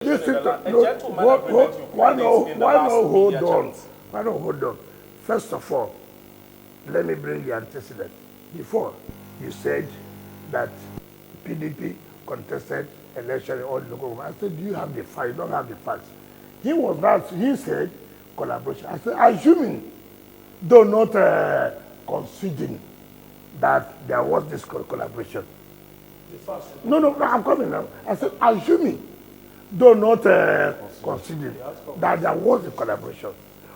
listen in the to, no, why not hold on? First of all, let me bring the antecedent. Before, you said that PDP contested election in all the local governments. I said, do you have the facts? You don't have the facts. He said collaboration. I said, assuming, though not conceding that there was this collaboration. No, I'm coming now. I said, assuming, though not conceding that there was a collaboration,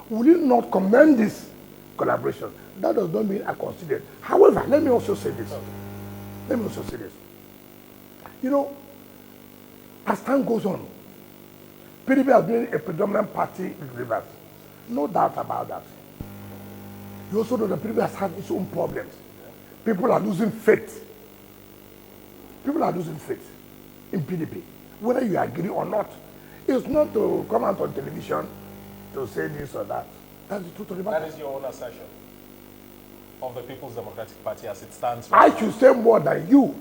will you not commend this collaboration? That does not mean I consider. However, let me also say this. You know, as time goes on, PDP has been a predominant party in Rivers. No doubt about that. You also know that PDP has had its own problems. People are losing faith. People are losing faith in PDP, whether you agree or not. It's not to come out on television to say this or that. That's the truth of the matter. That is your own assertion of the People's Democratic Party as it stands right now. I should say more than you,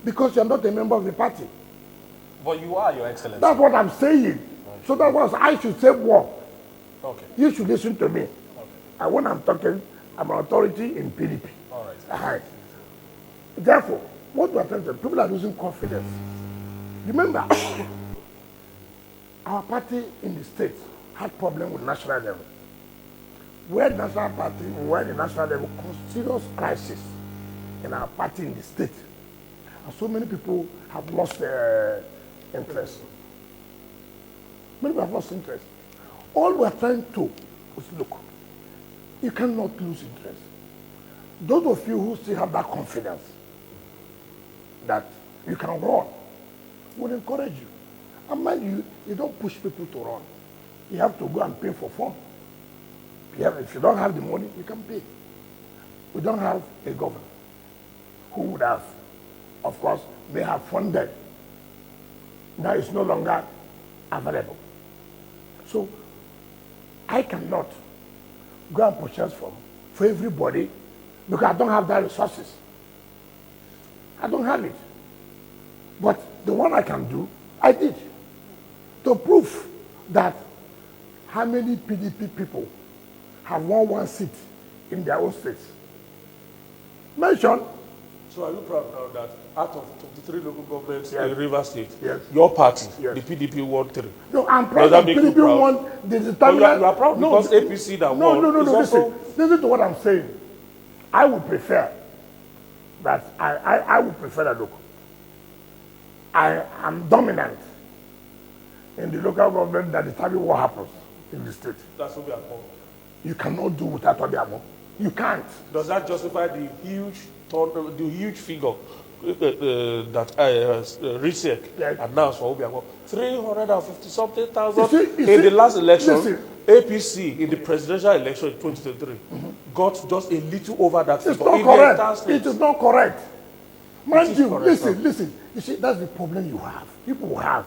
because you're not a member of the party. But you are, Your Excellency. That's what I'm saying. Okay. So that's what I should say more. Okay. You should listen to me. Okay. And when I'm talking, I'm an authority in PDP. All right. Therefore, what we are trying to do, people are losing confidence. Remember, our party in the state had problem with national level. Where the national party, where the national level caused serious crisis in our party in the state. And so many people have lost their interest. Many people have lost interest. All we are trying to is, look, you cannot lose interest. Those of you who still have that confidence that you can run, will encourage you. And mind you, you don't push people to run. You have to go and pay for form. If you don't have the money, you can pay. We don't have a governor who would have, of course, may have funded. Now it's no longer available. So I cannot go and purchase for everybody because I don't have that resources. I don't have it. But the one I can do, I did. To prove that how many PDP people have won one seat in their own states. Mention. So are you proud now that out of 23 local governments in Rivers State, yes, your party, the PDP, won 3? No, I'm proud that PDP won the determinant. You are proud because APC that won. No, listen to what I'm saying. I would prefer that, I would prefer that, look, I am dominant in the local government that determines what happens in the state. That's what we are called. You cannot do without Obiamo. You can't. Does that justify the huge figure that RISEC announced for Obiamo? 350-something thousand in the last election. Listen. APC in the presidential election in 2023 got just a little over that figure. It's not correct. It is not correct. Mind you, listen. You see, that's the problem you have. People have.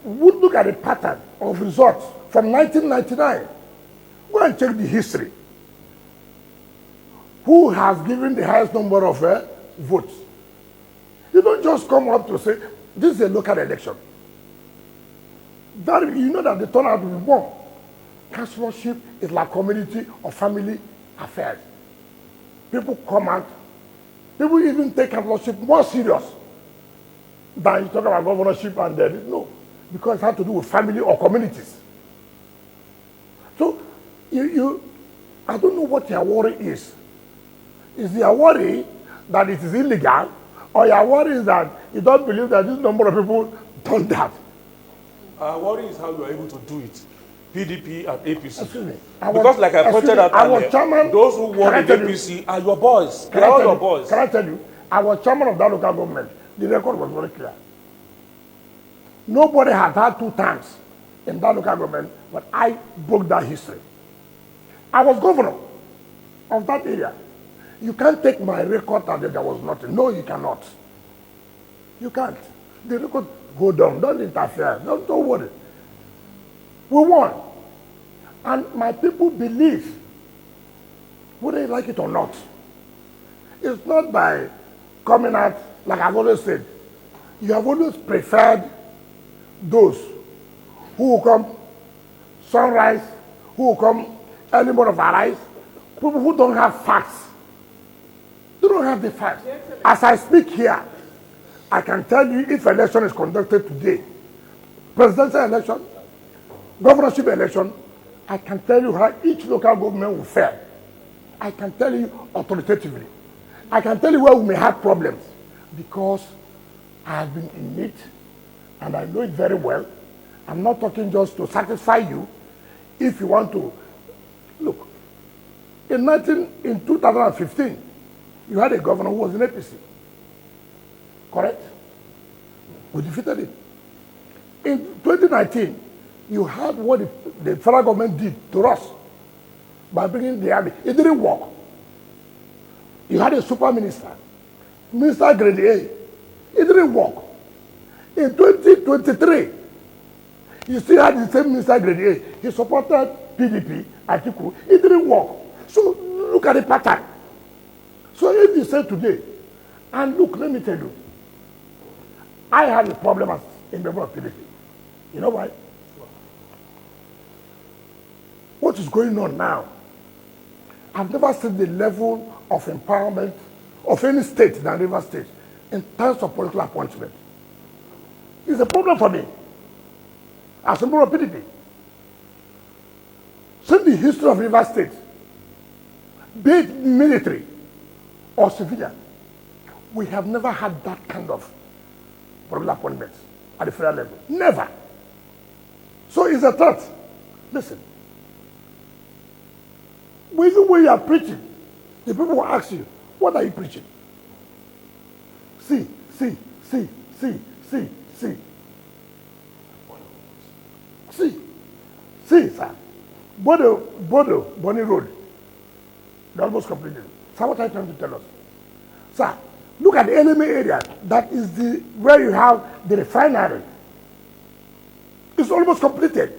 We look at the pattern of results from 1999. Go and check the history. Who has given the highest number of votes? You don't just come up to say, this is a local election. That, you know that the turnout will be more. Councillorship is like community or family affairs. People come out. People even take councillorship more serious than you talk about governorship and then, no. Because it has to do with family or communities. So, I don't know what your worry is. Is your worry that it is illegal, or your worry is that you don't believe that this number of people done that? Our worry is how you are able to do it. PDP and APC. Excuse me. Because like I pointed out earlier, those who won in APC are your boys. They are all your boys. Can I tell you, I was chairman of that local government. The record was very clear. Nobody had 2 times in that local government, but I broke that history. I was governor of that area. You can't take my record and there was nothing. No, you cannot. You can't. The record, go down. Don't interfere. Don't worry. We won. And my people believe, whether you like it or not. It's not by coming out, like I've always said, you have always preferred those who will come sunrise, who will come early morning of arise, people who don't have facts. They don't have the facts. As I speak here, I can tell you if election is conducted today, presidential election, governorship election, I can tell you how each local government will fare. I can tell you authoritatively. I can tell you where we may have problems because I have been in it and I know it very well. I'm not talking just to satisfy you. If you want to, look, in 2015, you had a governor who was in APC. Correct? We defeated him. In 2019, you had what the federal government did to us by bringing the army. It didn't work. You had a super minister, Minister Grade A. It didn't work. In 2023, you still had the same Minister Grade A. He supported PDP, Atiku. It didn't work. So look at the pattern. So if you say today, and look, let me tell you, I had a problem as a member of PDP. You know why? What is going on now? I've never seen the level of empowerment of any state than River State in terms of political appointment. It's a problem for me as a member of PDP. See the history of River State, be it military or civilian, we have never had that kind of political appointments at the federal level. Never. So it's a threat. Listen. Even when you are preaching, the people will ask you, what are you preaching? See. See, sir. Bodo, Bonny Road, they almost completed. So what are you trying to tell us? Sir, look at the enemy area. That is where you have the refinery. It's almost completed.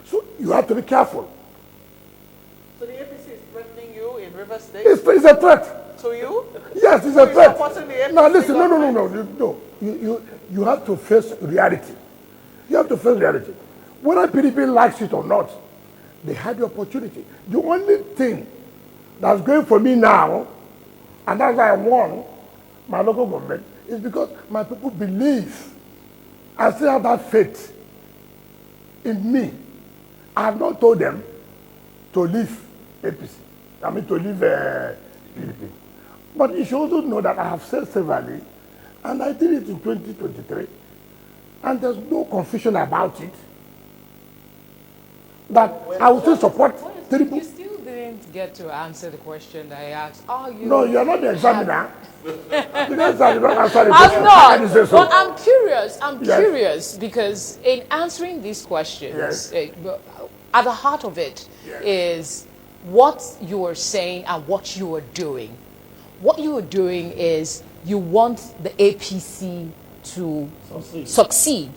So you have to be careful. So the APC is threatening you in River State? It's a threat. To you? Yes, it's so a threat. No, listen, no. You have to face reality. You have to face reality. Whether PDP likes it or not, they had the opportunity. The only thing that's going for me now, and that's why I won my local government, is because my people believe and still have that faith in me. I have not told them to leave APC. I mean to leave PDP. But you should also know that I have said severally, and I did it in 2023, and there's no confusion about it, that I will still support Tinubu. You still didn't get to answer the question that I asked. Are you? No, you're not the examiner. You don't answer the question. I'm How can you say not. so? But I'm curious. I'm Yes. curious because in answering these questions, at the heart of it is what you are saying and what you are doing. What you are doing is you want the APC to succeed.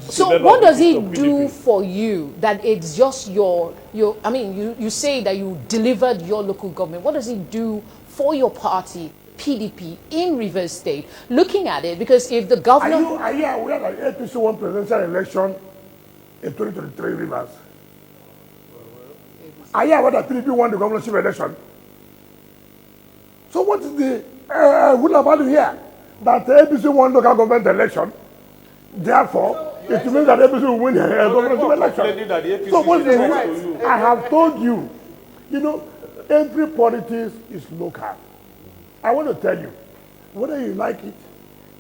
So what does it do for you that it's just your I mean, you say that you delivered your local government. What does it do for your party, PDP, in Rivers State? Looking at it, because if the governor... Are you aware that APC won presidential election in 2023 Rivers? Are you aware that PDP won the governorship election? So what is the rule about it here? That the APC won local government election. Therefore, it means that APC will win the governorship election. So what's the reason? I have told you, every politics is local. I want to tell you, whether you like it,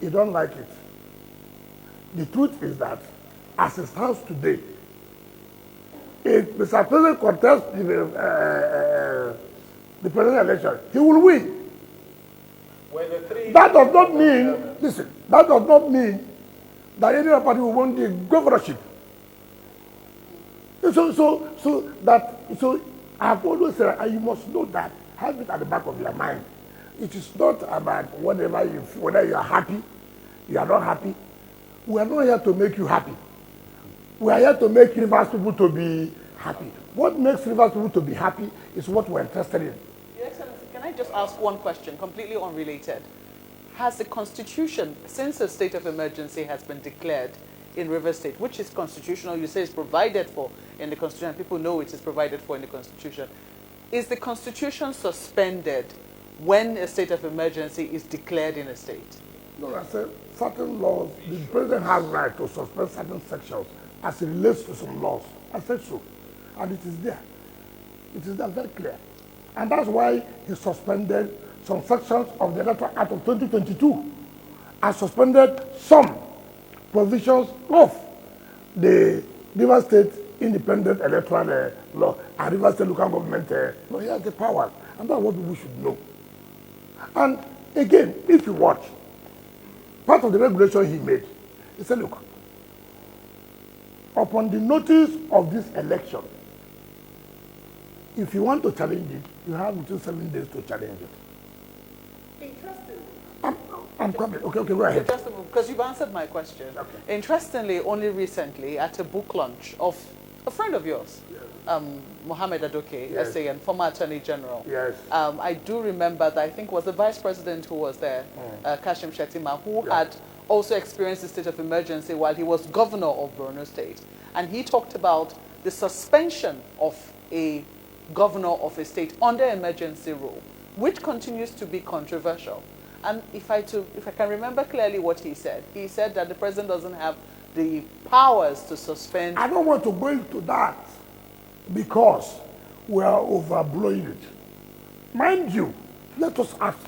you don't like it. The truth is that, as it stands today, if Mr. President contests the presidential election, he will win. That does not mean, listen, that does not mean that any other party will win the governorship. So I have always said, and you must know that, have it at the back of your mind. It is not about whatever you feel, whether you are happy, you are not happy. We are not here to make you happy. We are here to make Rivers people to be happy. What makes Rivers people to be happy is what we're interested in. Your Excellency, can I just ask one question, completely unrelated? Has the Constitution, since a state of emergency has been declared, in Rivers State, which is constitutional. You say it's provided for in the Constitution. People know it is provided for in the Constitution. Is the Constitution suspended when a state of emergency is declared in a state? No, I said certain laws, the president has right to suspend certain sections as it relates to some laws. I said so. And it is there. It is there very clear. And that's why he suspended some sections of the Electoral Act of 2022 and suspended some provisions of the Rivers State Independent Electoral Law and Rivers State Local Government Law. He has the powers. And that's what we should know. And again, if you watch, part of the regulation he made, he said, look, upon the notice of this election, if you want to challenge it, you have between 7 days to challenge it. Interesting. I'm coming. Okay, go ahead. Because you've answered my question. Okay. Interestingly, only recently, at a book launch of a friend of yours, Mohammed Adoke, yes, SA, and former Attorney General. Yes. I do remember that I think it was the Vice President who was there, Kashim Shettima, who had also experienced the state of emergency while he was governor of Borno State. And he talked about the suspension of a governor of a state under emergency rule, which continues to be controversial. And if I can remember clearly what he said that the president doesn't have the powers to suspend. I don't want to go into that because we are overblowing it. Mind you, let us ask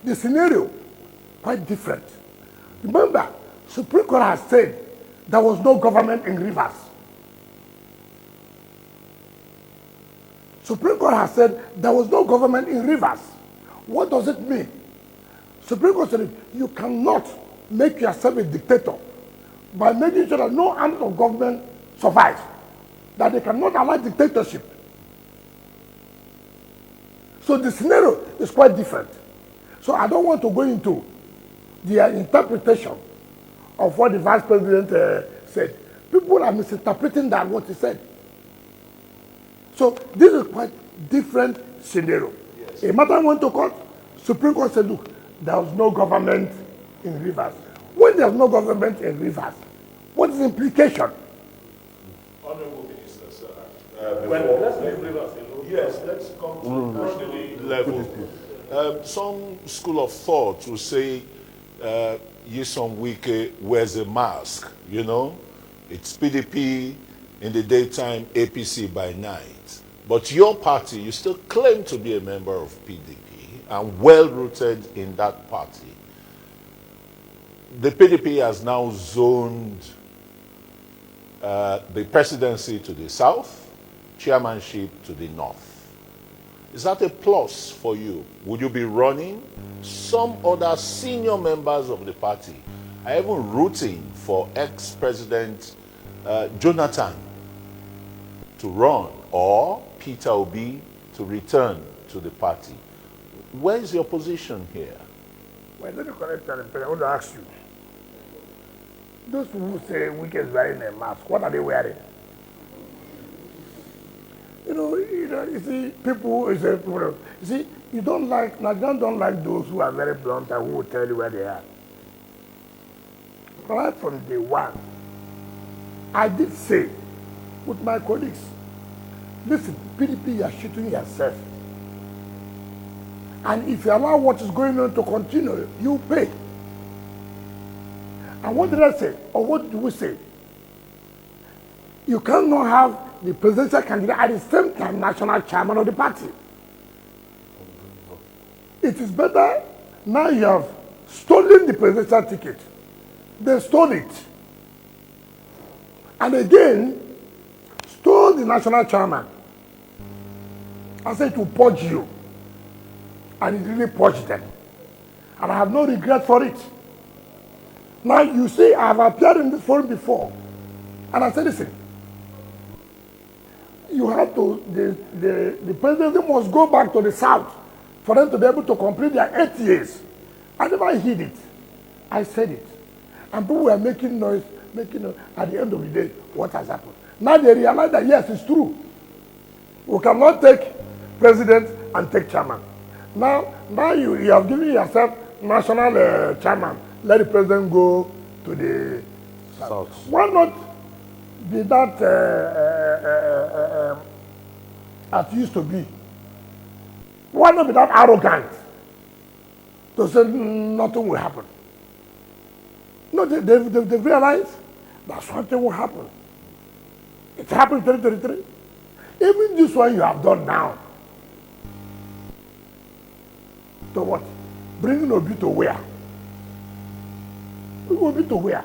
the scenario quite different. Remember, Supreme Court has said there was no government in Rivers. Supreme Court has said there was no government in Rivers. What does it mean? Supreme Court said you cannot make yourself a dictator by making sure that no arm of government survives, that they cannot allow dictatorship. So the scenario is quite different. So I don't want to go into the interpretation of what the Vice President said. People are misinterpreting that, what he said. So this is quite different scenario. Yes. A matter went to court, Supreme Court said, look, there was no government in Rivers. When there's no government in Rivers, what is the implication? Honorable Minister, sir. Let's leave Rivers alone. Yes, let's come to national level. Some school of thought will say, Nyesom Wike wears a mask, you know. It's PDP in the daytime, APC by night. But your party, you still claim to be a member of PDP and well-rooted in that party. The PDP has now zoned the presidency to the south, chairmanship to the north. Is that a plus for you? Would you be running? Some other senior members of the party are even rooting for ex-president Jonathan to run or Peter Obi to return to the party. Where is your position here? Well, let me correct that. I want to ask you. Those who say Wike is wearing a mask, what are they wearing? You see, people, you see, Nigerians don't like those who are very blunt and who will tell you where they are. Right from day one, I did say with my colleagues, listen, PDP, you are shooting yourself. And if you allow what is going on to continue, you pay. And what did I say? Or what do we say? You cannot have the presidential candidate at the same time national chairman of the party. It is better now you have stolen the presidential ticket. They stole it. And again, stole the national chairman. I said to purge you. And it really purged them. And I have no regret for it. Now you see, I have appeared in this forum before. And I said, listen, you have to, the presidency must go back to the south for them to be able to complete their 8 years. I never hid it. I said it. And people were making noise, at the end of the day, what has happened? Now they realize that yes, it's true. We cannot take president and take chairman. Now you have given yourself national chairman. Let the president go to the South. Why not be that as it used to be? Why not be that arrogant to say nothing will happen? No, they realize that something will happen. It happened in 2033. Even this one you have done now. So what? Bringing Obi to where? Obi to where?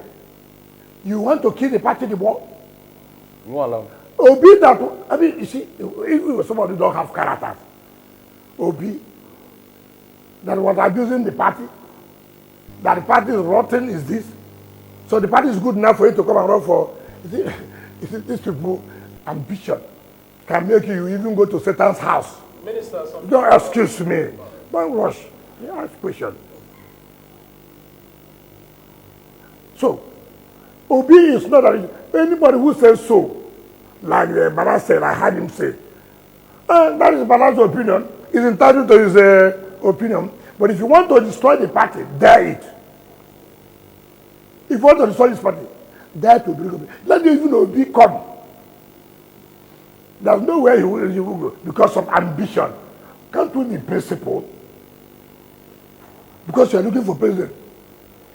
You want to kill the party the more? You won't allow. Obi that, I mean, you see, if somebody don't have character, Obi, that was abusing the party, that the party is rotten is this, so the party is good enough for you to come and run for, you see these people, ambition can make you even go to Satan's house. Minister, Don't excuse me. Don't rush. You ask question. So, Obi is not anybody who says so, like Bala said, I heard him say, that is Bala's opinion. He's entitled to his opinion. But if you want to destroy the party, dare it. If you want to destroy this party, dare to bring Obi. Let even Obi come. There's nowhere he will go because of ambition. Can't we be principled? Because you are looking for president.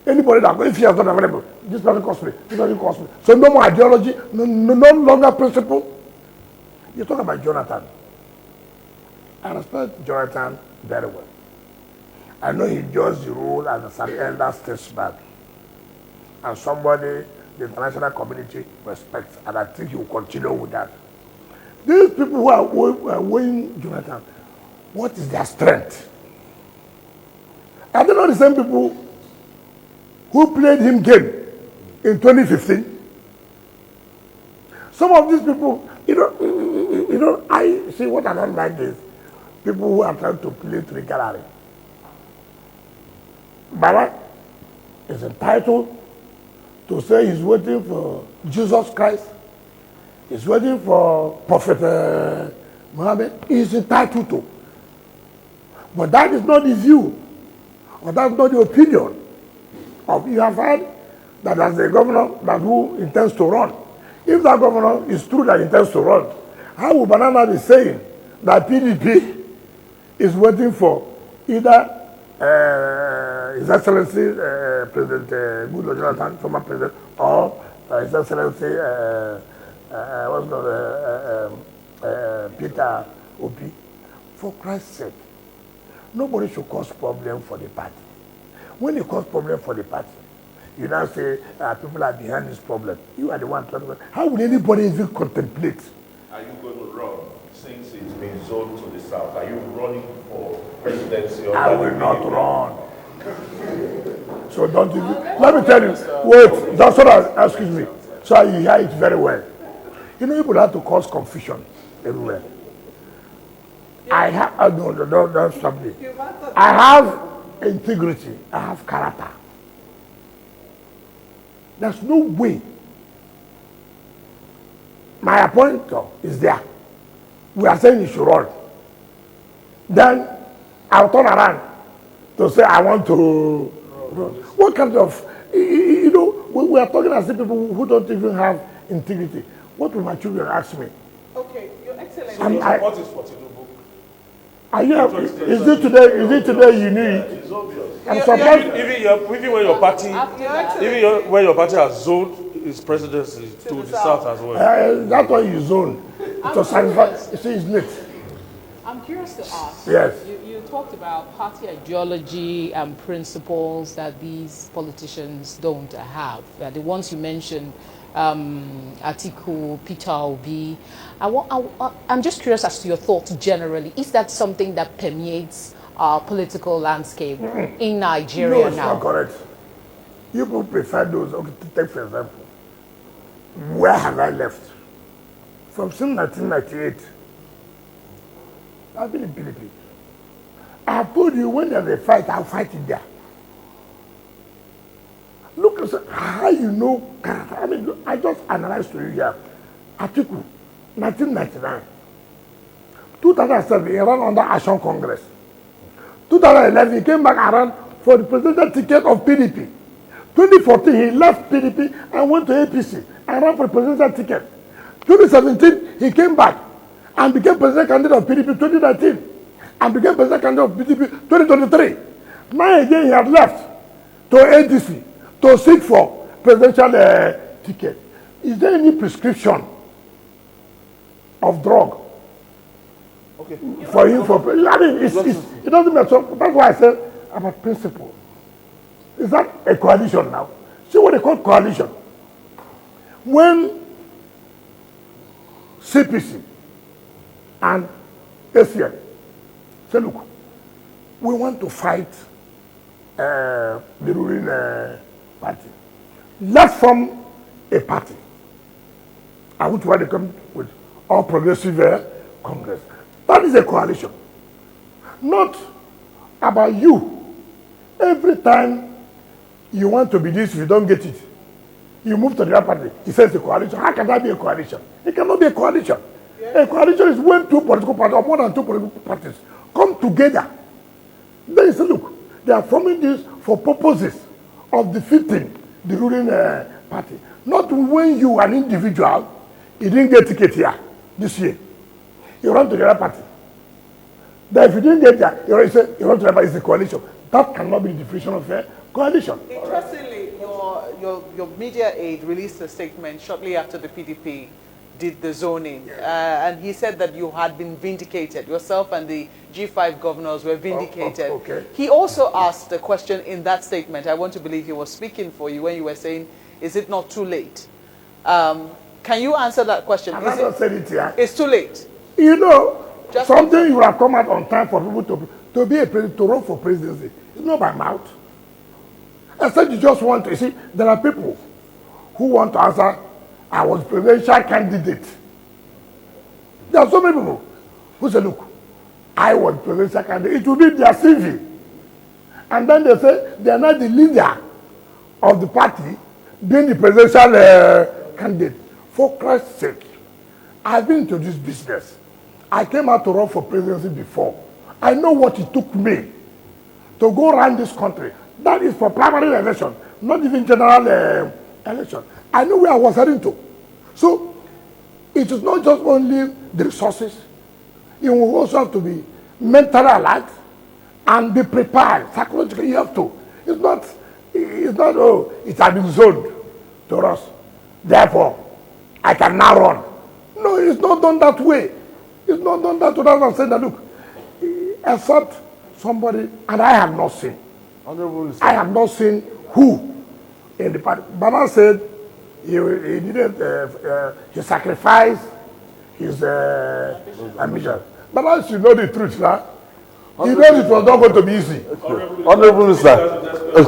Anybody that, if he has not available, this person costs me, this person costs me. So no more ideology, no longer principle. You talk about Jonathan. I respect Jonathan very well. I know he does the role as an elder statesman and somebody the international community respects, and I think he will continue with that. These people who are weighing Jonathan, what is their strength? Are they not the same people who played him game in 2015? Some of these people, I see what I don't like is people who are trying to play to the gallery. Bala is entitled to say he's waiting for Jesus Christ. He's waiting for Prophet Muhammad. He's entitled to. But that is not the view, or that's not the opinion of, you have heard that as a governor that who intends to run. If that governor is true that intends to run, how will Banana be saying that PDP is waiting for either His Excellency President Goodluck Jonathan, former president, or His Excellency Peter Obi? For Christ's sake, nobody should cause problem for the party. When you cause problem for the party, you now say people are behind this problem. You are the one trying to. How will anybody even contemplate? Are you going to run since it's been zoned to the south? Are you running for presidency? Or I will not run. So don't even. Let me tell you. Wait, that's what excuse me. So you hear it very well. You know, people have to cause confusion everywhere. I have don't stop me. I have integrity. I have character. There's no way. My appointment is there. We are saying you should run. Then I'll turn around to say I want to run. What kind of, we are talking as if people who don't even have integrity. What will my children ask me? Okay, Your Excellency. What is for Tinubu? Is it today you need it? It's obvious. I'm surprised. Even when your party, when your party has zoned its presidency to the south as well. That's why you zone. To sacrifice. You see, it's late. I'm curious to ask. Yes. You talked about party ideology and principles that these politicians don't have. The ones you mentioned, Atiku, Peter Obi. I'm just curious as to your thoughts generally. Is that something that permeates our political landscape in Nigeria No, it's now? not correct. You people prefer those. Okay, take for example. Where have I left? From since 1998. I've been in PDP. I have told you when there's a fight, I'll fight it there. Look at how you know character. I mean, I just analyzed to you here. Atiku, 1999. 2007, he ran under Action Congress. 2011, he came back around for the presidential ticket of PDP. 2014, he left PDP and went to APC and ran for presidential ticket. 2017, he came back and became president candidate of PDP 2019 and became president candidate of PDP 2023. Now again, he had left to ADC to seek for presidential ticket. Is there any prescription of drug for him? I mean, it doesn't matter. That's why I said about principle. Is that a coalition now? See what they call coalition. When CPC and ACN say, look, we want to fight the ruling party. Let's form a party. I want to come with All Progressive Congress. That is a coalition. Not about you. Every time you want to be this, if you don't get it, you move to the other party. He says a coalition. How can that be a coalition? It cannot be a coalition. Yeah. A coalition is when two political parties, or more than two political parties, come together. Then you say, look, they are forming this for purposes of defeating the ruling party. Not when you, an individual, you didn't get ticket here this year. You run to the other party. Then if you didn't get there, you run to the other party, it's a coalition. That cannot be the definition of a coalition. Interestingly, your media aide released a statement shortly after the PDP did the zoning, and he said that you had been vindicated. Yourself and the G5 governors were vindicated. Okay. He also asked a question in that statement. I want to believe he was speaking for you when you were saying, is it not too late? Can you answer that question? I not said it here. It's too late. You know, just something you have come out on time for people to be a president, to run for presidency. It's not by mouth. Except you just want to, you see, there are people who want to answer, I was presidential candidate. There are so many people who say, look, I was presidential candidate. It will be their CV. And then they say they are not the leader of the party being the presidential candidate. For Christ's sake, I've been into this business. I came out to run for presidency before. I know what it took me to go around this country. That is for primary election, not even general election. I know where I was heading to. So it is not just only the resources. You will also have to be mentally alert and be prepared. Psychologically, you have to. It's not, oh, it has been zoned to us. Therefore, I can now run. No, it's not done that way. It's not done that way. That's why I'm saying that, look, except somebody, and I have not seen. I have not seen who in the party. Baba said he didn't, he sacrificed his ambition. Baba should know the truth, huh? He knows it was not going to be easy. Honorable Minister.